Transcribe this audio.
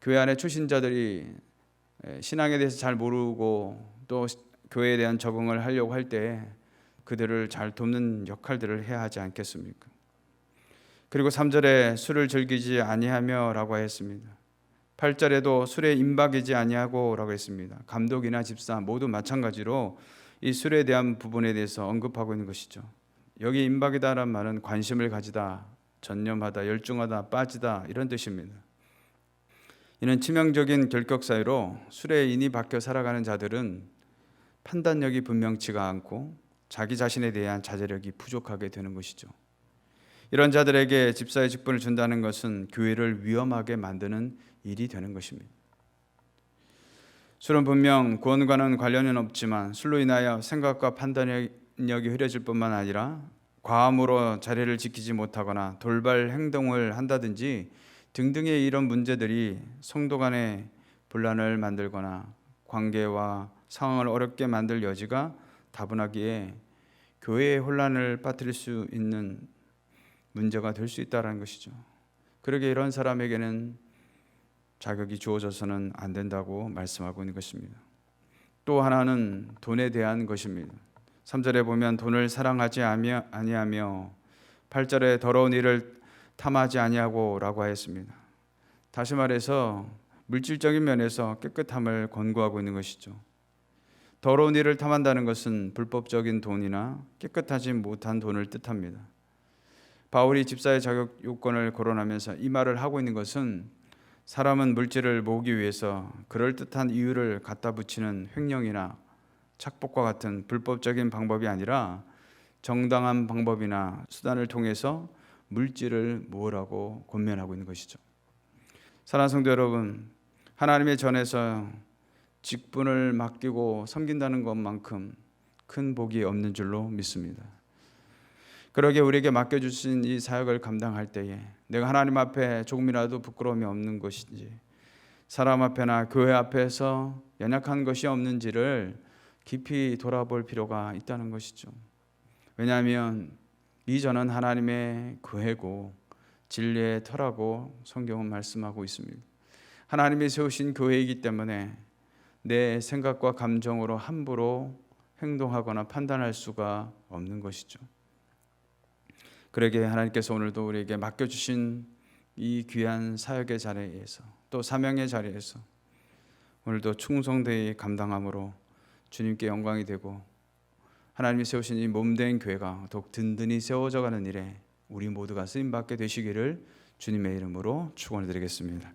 교회 안에 초신자들이 신앙에 대해서 잘 모르고 또 교회에 대한 적응을 하려고 할 때 그들을 잘 돕는 역할들을 해야 하지 않겠습니까? 그리고 3절에 술을 즐기지 아니하며라고 했습니다. 8절에도 술에 임박이지 아니하고라고 했습니다. 감독이나 집사 모두 마찬가지로 이 술에 대한 부분에 대해서 언급하고 있는 것이죠. 여기 임박이다라는 말은 관심을 가지다, 전념하다, 열중하다, 빠지다 이런 뜻입니다. 이는 치명적인 결격 사유로 술에 인이 박혀 살아가는 자들은 판단력이 분명치가 않고 자기 자신에 대한 자제력이 부족하게 되는 것이죠. 이런 자들에게 집사의 직분을 준다는 것은 교회를 위험하게 만드는 일이 되는 것입니다. 술은 분명 구원과는 관련은 없지만 술로 인하여 생각과 판단력이 흐려질 뿐만 아니라 과음으로 자리를 지키지 못하거나 돌발 행동을 한다든지 등등의 이런 문제들이 성도 간의 분란을 만들거나 관계와 상황을 어렵게 만들 여지가 다분하기에 교회의 혼란을 빠뜨릴 수 있는 문제가 될 수 있다는 것이죠. 그러기에 이런 사람에게는 자격이 주어져서는 안 된다고 말씀하고 있는 것입니다. 또 하나는 돈에 대한 것입니다. 3절에 보면 돈을 사랑하지 아니하며 8절에 더러운 일을 탐하지 아니하고 라고 하였습니다. 다시 말해서 물질적인 면에서 깨끗함을 권고하고 있는 것이죠. 더러운 일을 탐한다는 것은 불법적인 돈이나 깨끗하지 못한 돈을 뜻합니다. 바울이 집사의 자격 요건을 거론하면서 이 말을 하고 있는 것은 사람은 물질을 모으기 위해서 그럴듯한 이유를 갖다 붙이는 횡령이나 착복과 같은 불법적인 방법이 아니라 정당한 방법이나 수단을 통해서 물질을 모으라고 권면하고 있는 것이죠. 사랑하는 성도 여러분, 하나님의 전에서 직분을 맡기고 섬긴다는 것만큼 큰 복이 없는 줄로 믿습니다. 그러기에 우리에게 맡겨주신 이 사역을 감당할 때에 내가 하나님 앞에 조금이라도 부끄러움이 없는 것인지, 사람 앞에나 교회 앞에서 연약한 것이 없는지를 깊이 돌아볼 필요가 있다는 것이죠. 왜냐하면 이 전은 하나님의 교회고 진리의 터라고 성경은 말씀하고 있습니다. 하나님이 세우신 교회이기 때문에 내 생각과 감정으로 함부로 행동하거나 판단할 수가 없는 것이죠. 그러기에 하나님께서 오늘도 우리에게 맡겨주신 이 귀한 사역의 자리에서 또 사명의 자리에서 오늘도 충성되이 감당함으로 주님께 영광이 되고 하나님이 세우신 이 몸된 교회가 더욱 든든히 세워져가는 일에 우리 모두가 쓰임받게 되시기를 주님의 이름으로 축원을 드리겠습니다.